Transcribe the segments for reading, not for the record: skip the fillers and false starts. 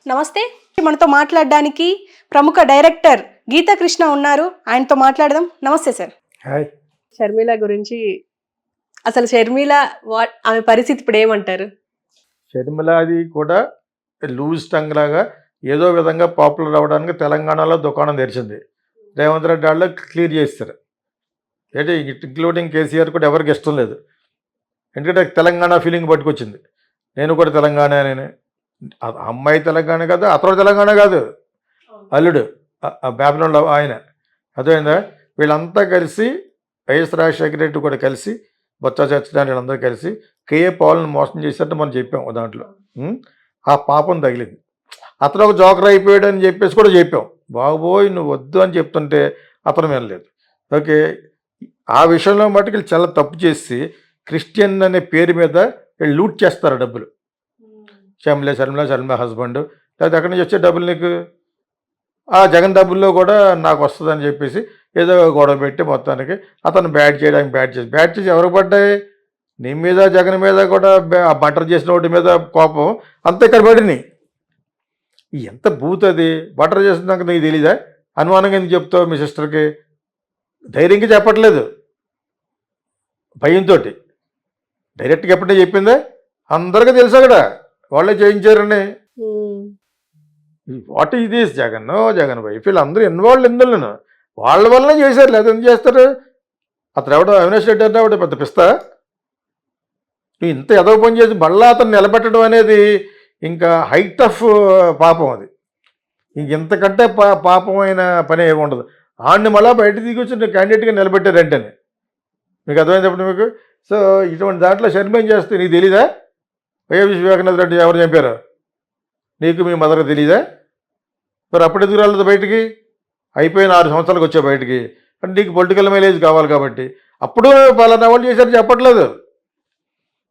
నమస్తే. మనతో మాట్లాడడానికి ప్రముఖ డైరెక్టర్ గీతా కృష్ణ ఉన్నారు. ఆయనతో మాట్లాడదాం. నమస్తే సార్. హాయ్. షర్మిల గురించి అసలు షర్మిల ఆమె పరిస్థితి ఇప్పుడు ఏమంటారు? షర్మిల అది కూడా లూజ్ టంగ్ లాగా ఏదో విధంగా పాపులర్ అవ్వడానికి తెలంగాణలో దుకాణం తెరిచింది. రేవంత్ రెడ్డి వాళ్ళు క్లియర్ చేస్తారు. ఏంటి ఇంక్లూడింగ్ కేసీఆర్ కూడా ఎవరికి ఇష్టం లేదు. ఎందుకంటే తెలంగాణ ఫీలింగ్ పట్టుకొచ్చింది. నేను కూడా తెలంగాణ అని. అమ్మాయి తెలంగాణ కాదు, అతడు తెలంగాణ కాదు, అల్లుడు బ్యాబిలోన్లో ఆయన. అర్థమైందా? వీళ్ళంతా కలిసి వైఎస్ రాజశేఖర రెడ్డి కూడా కలిసి బొత్స సత్యనారాయణ వీళ్ళందరూ కలిసి కేఏ పాల్ని మోసం చేసినట్టు మనం చెప్పాం దాంట్లో. ఆ పాపం తగిలింది. అతను ఒక జోకర్ అయిపోయాడు అని చెప్పేసి కూడా చెప్పాం. బాబోయ్ నువ్వు వద్దు అని చెప్తుంటే అతను వినలేదు. ఓకే, ఆ విషయంలో మటుకు వీళ్ళు చాలా తప్పు చేసి క్రిస్టియన్ అనే పేరు మీద వీళ్ళు లూట్ చేస్తారు డబ్బులు. షర్మిల హస్బెండ్ లేదా ఎక్కడి నుంచి వచ్చే డబ్బులు నీకు? ఆ జగన్ డబ్బుల్లో కూడా నాకు వస్తుందని చెప్పేసి ఏదో గొడవ పెట్టి మొత్తానికి అతను బ్యాట్ చేసి ఎవరికి పడ్డాయి? నీ మీద జగన్ మీద కూడా బటర్ చేసిన వాటి మీద కోపం అంతా ఇక్కడ పడినాయి. ఎంత బూత్ అది! బటర్ చేసినాక నీకు తెలీదా? అనుమానంగా ఎందుకు చెప్తావు మీ సిస్టర్కి? ధైర్యంగా చెప్పట్లేదు, భయంతో. డైరెక్ట్గా ఎప్పుడైనా చెప్పిందా? అందరికీ తెలుసు అక్కడ వాళ్ళే చేయించారని. What is this? Jagan wife వీళ్ళందరూ ఇన్వాల్వ్ ఇందులోను వాళ్ళ వల్లనే చేశారు. లేదా ఎందుకు చేస్తారు? అతను ఎవడో అవినాష్ రెడ్డి అంటే ఆవిడ పెద్ద పిస్తా. నువ్వు ఇంత ఎదవ పని చేసి మళ్ళా అతను నిలబెట్టడం అనేది ఇంకా హైట్ ఆఫ్ పాపం అది. ఇంకెంతకంటే పాపమైన పని ఏమి ఉండదు. ఆడిని మళ్ళీ బయట దిగొచ్చి క్యాండిడేట్గా నిలబెట్టారంటేనే మీకు అర్థమైనప్పుడు మీకు. సో ఇటువంటి దాంట్లో షర్మిల చేస్తే నీకు తెలీదా? వైఎస్ వివేకానంద రెడ్డి ఎవరు చంపారు? నీకు మీ మదర్కి తెలీదా? మరి అప్పుడు ఎదుగు రాలేదు బయటికి? అయిపోయిన 6 సంవత్సరాలకు వచ్చావు బయటికి అంటే నీకు పొలిటికల్ మైలేజ్ కావాలి కాబట్టి. అప్పుడు పలానా వాళ్ళు చేశారు చెప్పట్లేదు.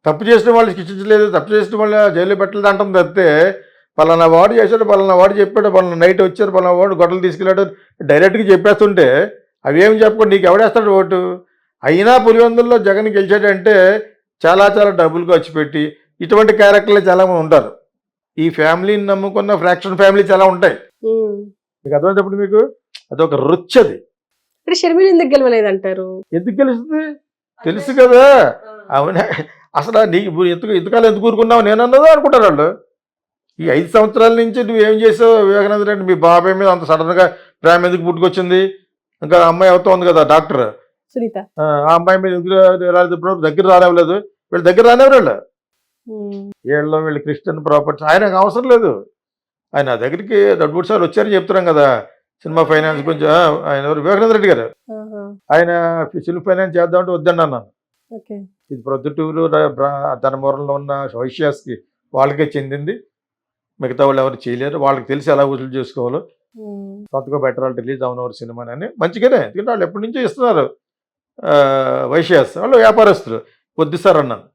తప్పు చేసిన వాళ్ళు శిక్షించలేదు, తప్పు చేసిన వాళ్ళు జైల్లో పెట్టలేదు అంటుంది తప్పితే పలానా వాడు చేశాడు, పలానా వాడు చెప్పాడు, పలానా నైట్ వచ్చారు, పలానా వాడు గొడవలు తీసుకెళ్ళాడు డైరెక్ట్గా చెప్పేస్తుంటే అవి ఏమి చెప్పకుండా నీకు ఎవడేస్తాడు ఓటు? అయినా పులివెందుల్లో జగన్ గెలిచాడంటే చాలా చాలా డబ్బులు ఖర్చు పెట్టి ఇటువంటి క్యారెక్టర్లు చాలామంది ఉంటారు. ఈ ఫ్యామిలీని నమ్ముకున్న ఫ్రాక్షన్ ఫ్యామిలీ చాలా ఉంటాయి. మీకు అర్థమైనప్పుడు మీకు అదొక రుచి. అది షర్మిల ఎందుకు గెలవలేదంటారు? ఎందుకు గెలుస్తుంది? తెలుసు కదా. అవునా? అసలు నీకు ఇంతకాలం ఎందుకు ఊరుకున్నావు నేనన్నదో అనుకుంటారు వాళ్ళు. ఈ 5 సంవత్సరాల నుంచి నువ్వేం చేసావు? వివేకానంద రెడ్డి మీ బాబాయ్ మీద అంత సడన్గా ప్రేమ ఎందుకు పుట్టుకొచ్చింది? ఇంకా అమ్మాయి అవుతా ఉంది కదా డాక్టర్ సునీత, ఆ అమ్మాయి మీద దగ్గర రానివ్వలేదు. వీళ్ళు దగ్గర రానివ్వరు. వీళ్ళు క్రిస్టియన్ ప్రాపర్టీస్ ఆయనకు అవసరం లేదు. ఆయన దగ్గరికి 2-3 సార్లు వచ్చారని చెప్తున్నాం కదా. సినిమా ఫైనాన్స్ గురించి ఆయన ఎవరు? వివేకానంద రెడ్డి గారు. ఆయన సినిమా ఫైనాన్స్ చేద్దామంటే వద్దండి అన్నాను. ఇది ప్రొద్దుటూరు ధనమూరంలో ఉన్న వైశ్యాస్కి వాళ్ళకే చెందింది. మిగతా వాళ్ళు ఎవరు చేయలేరు. వాళ్ళకి తెలిసి ఎలా వసూలు చేసుకోవాలో. సొంతగా బెటర్ వాళ్ళు రిలీజ్ అవునవారు సినిమాని మంచిగానే. ఎందుకంటే వాళ్ళు ఎప్పటి నుంచో ఇస్తున్నారు. వైశ్యాస్ వాళ్ళు వ్యాపారస్తులు. వద్దు సార్ అన్నాను.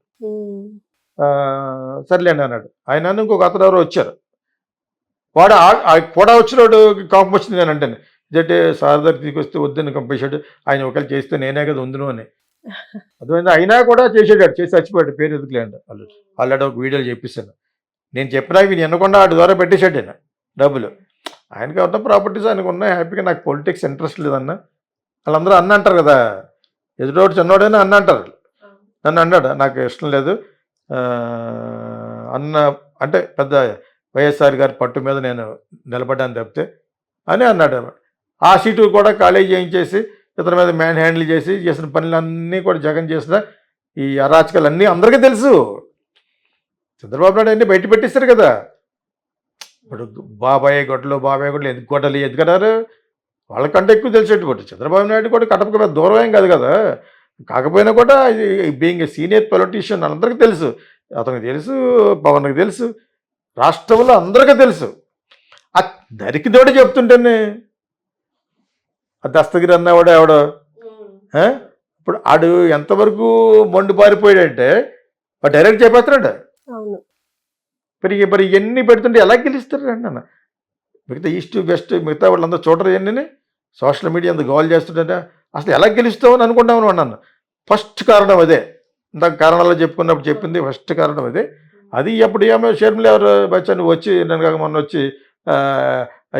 సర్లేండి అన్నాడు. ఆయన ఇంకొక అతను ఎవరో వచ్చారు. వాడు కూడా వచ్చినాడు కోపం వచ్చింది నేను అంటే ఇదంటే సార్ దగ్గర తీసుకొస్తే వద్దని కంపేశాడు. ఆయన ఒకవేళ చేస్తే నేనే కదా ఉందును అని. అర్థమైంది. అయినా కూడా చేసేటాడు. చేసి చచ్చిపోయాడు. పేరు ఎదుగులేండి వాళ్ళు ఆల్రెడీ ఒక వీడియోలు చెప్పిస్తాను. నేను చెప్పినా వీని ఎన్నకుండా వాటి ద్వారా పెట్టేశాడు ఆయన డబ్బులు. ఆయనకి ఉన్న ప్రాపర్టీస్ ఆయనకు ఉన్నాయి. హ్యాపీగా నాకు పొలిటిక్స్ ఇంట్రెస్ట్ లేదన్న వాళ్ళందరూ అన్న అంటారు కదా. ఎదురోడు చిన్నోడైనా అన్న అంటారు. నన్ను అన్నాడు నాకు ఇష్టం లేదు అన్న అంటే పెద్ద వైఎస్ఆర్ గారి పట్టు మీద నేను నిలబడ్డాను తప్పితే అని అన్నాడు. ఆ సీటు కూడా ఖాళీ చేయించేసి ఇతని మీద మ్యాన్ హ్యాండిల్ చేసి చేసిన పనులన్నీ కూడా జగన్ చేసిన ఈ అరాచకాలు అన్నీ అందరికీ తెలుసు. చంద్రబాబు నాయుడు అన్నీ బయట పెట్టిస్తారు కదా. ఇప్పుడు బాబాయ్ గొడ్డలు ఎందుకు గొడ్డలు ఎందుకన్నారు? వాళ్ళకంటే ఎక్కువ తెలిసేటువంటి చంద్రబాబు నాయుడు కూడా కటపక మీద దూరం ఏం కాదు కదా. కాకపోయినా కూడా బీయింగ్ ఏ సీనియర్ పొలిటీషియన్ అందరికీ తెలుసు. అతనికి తెలుసు, పవన్కి తెలుసు, రాష్ట్రంలో అందరికీ తెలుసు. ఆ దరికిదోడు చెప్తుంటేనే ఆ దస్తగిరి అన్నవాడు ఎవడో ఇప్పుడు ఆడు ఎంతవరకు మొండి పారిపోయాడంటే వాడు డైరెక్ట్ చెప్పేస్తున్నాడు. మరి ఇవన్నీ పెడుతుంటే ఎలా గెలుస్తారు అండి అన్న? మిగతా ఈస్ట్ వెస్ట్ మిగతా వాళ్ళందరూ చూడరు ఇవన్నీ. సోషల్ మీడియా అంత గోల్ చేస్తుంటే అసలు ఎలా గెలుస్తామని అనుకుంటామని అన్నాను. ఫస్ట్ కారణం అదే. ఇందాక కారణాల్లో చెప్పుకున్నప్పుడు చెప్పింది ఫస్ట్ కారణం అదే. అది అప్పుడు ఏమో షర్మిల ఎవరు బచ్చన్ వచ్చి నేను కాక మొన్న వచ్చి ఆ,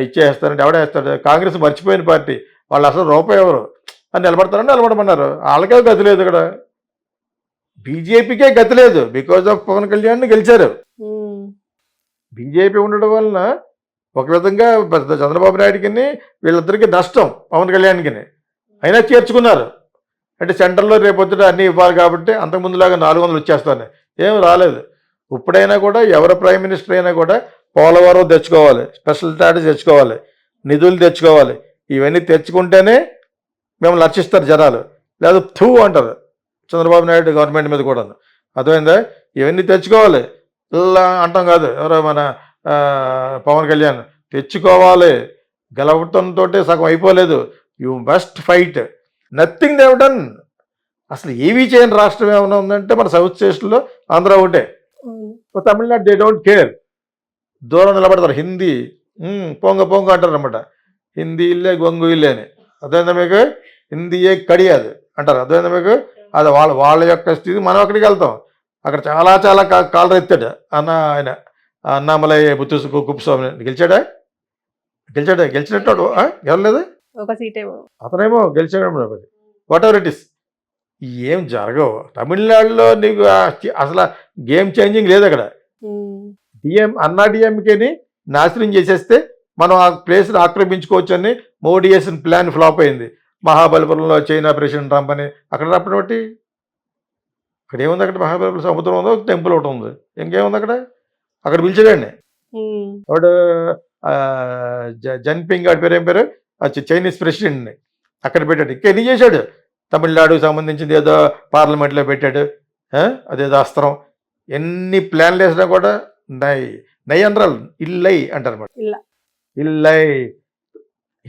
ఇచ్చేస్తారంటే ఎవడేస్తాడు, కాంగ్రెస్ మర్చిపోయిన పార్టీ, వాళ్ళు అసలు రూపాయి ఎవరు అని నిలబడతారని నిలబడమన్నారు. వాళ్ళకే గతి లేదు ఇక్కడ, బీజేపీకే గతి లేదు. బికాజ్ ఆఫ్ పవన్ కళ్యాణ్ గెలిచారు. బీజేపీ ఉండడం వలన ఒక విధంగా పెద్ద చంద్రబాబు నాయుడికి వీళ్ళిద్దరికీ నష్టం, పవన్ కళ్యాణ్కి. అయినా చేర్చుకున్నారు. అంటే సెంటర్లో రేపొద్దుట అన్నీ ఇవ్వాలి కాబట్టి అంతకుముందులాగా 400 వచ్చేస్తాను ఏం రాలేదు. ఇప్పుడైనా కూడా ఎవరు ప్రైమ్ మినిస్టర్ అయినా కూడా పోలవరం తెచ్చుకోవాలి, స్పెషల్ స్టాటస్ తెచ్చుకోవాలి, నిధులు తెచ్చుకోవాలి. ఇవన్నీ తెచ్చుకుంటేనే మిమ్మల్ని రక్షిస్తారు జనాలు, లేదా థూ అంటారు చంద్రబాబు నాయుడు గవర్నమెంట్ మీద కూడా. అర్థమైందా? ఇవన్నీ తెచ్చుకోవాలి ఇలా అంటాం కాదు. ఎవరో మన పవన్ కళ్యాణ్ తెచ్చుకోవాలి, గెలవటంతో సగం అయిపోలేదు. You must fight. Nothing Dev done. అసలు ఏవీ చేయని రాష్ట్రం ఏమైనా ఉందంటే మన సౌత్ స్టేట్స్లో ఆంధ్ర ఒకటే. తమిళనాడు దే డోంట్ కేర్, దూరం నిలబడతారు. హిందీ పొంగ పొంగ అంటారు అనమాట. హిందీ ఇల్లే గొంగు ఇల్లే అని. అర్థమైందా మీకు? హిందీయే కడియాదు అంటారు. అర్థమైందా మీకు? అది వాళ్ళ యొక్క స్థితి. మనం అక్కడికి వెళ్తాం, అక్కడ చాలా చాలా కాలర్ ఎత్తాడు ఆయన అన్నామలై బుత్తు కుప్పస్వామి. గెలిచినట్టు గెలలేదు, ఒక సీట్ ఏమో అతనేమో గెలిచాడు. వాట్ ఎవర్ ఇట్ ఇస్, ఏం జరగవు. తమిళనాడులో నీకు అసలు గేమ్ చేంజింగ్ లేదు అక్కడ. డిఎంకేని నాశనం చేసేస్తే మనం ఆ ప్లేస్ని ఆక్రమించుకోవచ్చు అని మోడీ చేసిన ప్లాన్ ఫ్లాప్ అయింది. మహాబలిపురంలో చైనా ప్రెసిడెంట్ ట్రంప్ అని అక్కడ రావడం బట్టి అక్కడ ఏముంది? అక్కడ మహాబలిపురం సముద్రం ఉందో, టెంపుల్ ఒకటి ఉంది, ఇంకేముంది అక్కడ? అక్కడ పిలిచాడండి వాడు జన్పింగ్ వాడి పేరు ఏం పేరు, చైనీస్ ప్రెసిడెంట్ని అక్కడ పెట్టాడు. ఇంకా ఎన్ని చేశాడు? తమిళనాడుకు సంబంధించింది ఏదో పార్లమెంట్లో పెట్టాడు, అదేదో అస్త్రం. ఎన్ని ప్లాన్లు వేసినా కూడా నై అనరాలు, ఇల్లై అంటారు అనమాట. ఇల్లై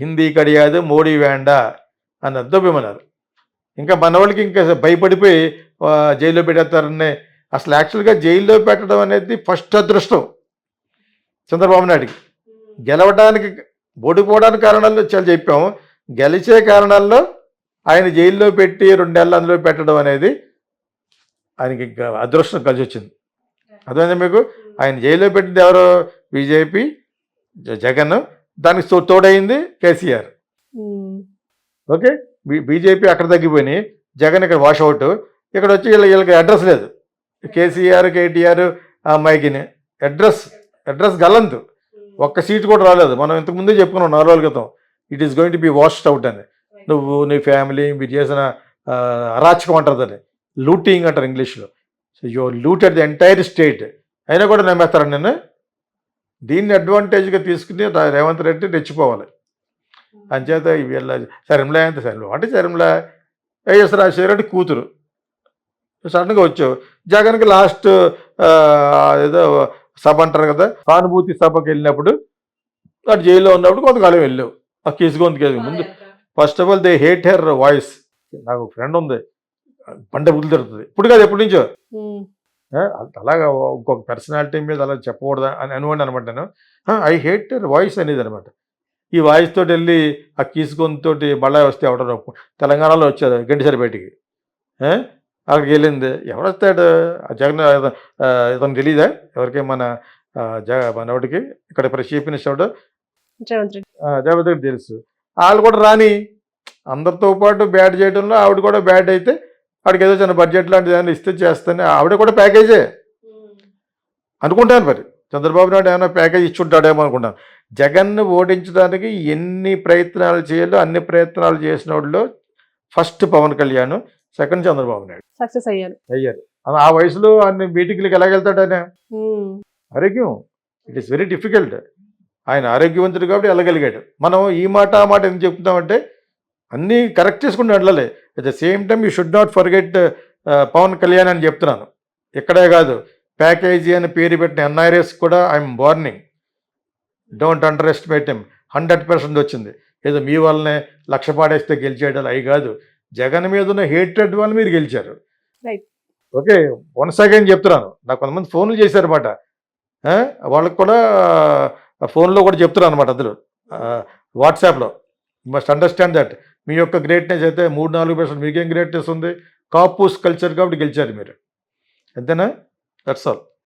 హిందీ కడియాదు మోడీ వేండా అని అర్థమన్నారు. ఇంకా మన వాళ్ళకి ఇంకా భయపడిపోయి జైల్లో పెట్టేస్తారని. అసలు యాక్చువల్గా జైల్లో పెట్టడం అనేది ఫస్ట్ అదృష్టం చంద్రబాబు నాయుడికి. గెలవడానికి ఓడిపోవడానికి కారణాలు చాలా చెప్పాము, గెలిచే కారణాల్లో ఆయన జైల్లో పెట్టి 2 నెలలు అందులో పెట్టడం అనేది ఆయనకి అదృష్టం కలిసి వచ్చింది. అదే మీకు ఆయన జైల్లో పెట్టింది ఎవరు? బీజేపీ, జగన్. దానికి తోడైంది కేసీఆర్. ఓకే, బీజేపీ అక్కడ తగ్గిపోయినాయి, జగన్ ఇక్కడ వాషౌట్. ఇక్కడ వచ్చి వీళ్ళకి అడ్రస్ లేదు. కేసీఆర్, కేటీఆర్, ఆ అమ్మాయికి అడ్రస్ గల్లంతు. ఒక్క సీట్ కూడా రాలేదు. మనం ఇంతకుముందే చెప్పుకున్నాం 4 రోజుల క్రితం, it is going to be washed out అని. నువ్వు నీ ఫ్యామిలీ మీరు చేసిన అరాచకం అంటారు, దాన్ని లూటింగ్ అంటారు ఇంగ్లీష్లో. So you looted the entire state. అయినా కూడా నమ్మేస్తారని నేను. దీన్ని అడ్వాంటేజ్గా తీసుకుని రేవంత్ రెడ్డి రెచ్చిపోవాలి. అంచేత వీళ్ళ శర్మిల ఎంత శర్మిల అంటే శర్మిల వైఎస్ రాజశేఖర రెడ్డి కూతురు సడన్గా వచ్చావు. జగన్కి లాస్ట్ ఏదో సభ అంటారు కదా, సానుభూతి సభకి వెళ్ళినప్పుడు అటు జైల్లో ఉన్నప్పుడు కొంతకాలం వెళ్ళావు. ఆ కేసు ముందు first of all they hate her voice. నాకు ఫ్రెండ్ ఉంది, పంట బుద్ధి తిరుగుతుంది. ఇప్పుడు కాదు, ఎప్పటి నుంచో. అలాగా ఇంకొక పర్సనాలిటీ మీద అలా చెప్పకూడదు అని అనుకోండి అనమాట. నేను ఐ హేట్ హెర్ వాయిస్ అనేది అనమాట. ఈ వాయిస్ తోటి వెళ్ళి ఆ కీసుకొనితోటి బళ్ళాయి వస్తే ఎవడో తెలంగాణలో వచ్చారు గండిసరి బయటికి. అక్కడికి వెళ్ళింది ఎవడొస్తాడు? జగన్ ఇతను తెలీదా ఎవరికి? మన మనోడికి ఇక్కడ చీఫ్ మినిస్టర్ రేవంత్ రెడ్డి తెలుసు. వాళ్ళు కూడా రాని, అందరితో పాటు బ్యాట్ చేయడంలో ఆవిడ కూడా బ్యాట్ అయితే ఆవిడకి ఏదో చిన్న బడ్జెట్ లాంటిది ఏమైనా ఇస్తే చేస్తానే, ఆవిడ కూడా ప్యాకేజే అనుకుంటాను. మరి చంద్రబాబు నాయుడు ఏమైనా ప్యాకేజ్ ఇచ్చుంటాడేమో అనుకుంటాను. జగన్ను ఓడించడానికి ఎన్ని ప్రయత్నాలు చేయాలో అన్ని ప్రయత్నాలు చేసిన వాళ్ళు first Pawan Kalyan, second Chandrababu Naidu success అయ్యారు. ఆ వయసులో అన్ని మీటింగ్లకు ఎలాగెళ్తాడు ఆయన? ఆరోగ్యం, ఇట్ ఈస్ వెరీ డిఫికల్ట్. ఆయన ఆరోగ్యవంతుడు కాబట్టి వెళ్ళగలిగాడు. మనం ఈ మాట ఆ మాట ఎందుకు చెప్తున్నామంటే అన్నీ కరెక్ట్ చేసుకుంటూ వెళ్ళాలి. At the same time you should not forget Pawan Kalyan అని చెప్తున్నాను. ఇక్కడే కాదు, ప్యాకేజీ అని పేరు పెట్టిన ఎన్ఐఆర్ఎస్ కూడా I'm warning, don't under estimate him. 100% వచ్చింది. ఏదో మీ వల్లనే లక్ష పాడేస్తే గెలిచేయడాలు అవి కాదు. జగన్ మీద ఉన్న హేట్రెడ్ వల్ల మీరు గెలిచారు. ఓకే, వన్స్ అగైన్ చెప్తున్నాను. నాకు కొంతమంది ఫోన్లు చేశారన్నమాట. వాళ్ళకి కూడా ఫోన్లో కూడా చెప్తున్నాను అనమాట. అందులో వాట్సాప్లో మస్ట్ అండర్స్టాండ్ దట్ మీ యొక్క గ్రేట్నెస్ అయితే 3-4% మీకేం గ్రేట్నెస్ ఉంది? కాపూస్ కల్చర్ కాబట్టి గెలిచారు మీరు, అంతేనా? That's all.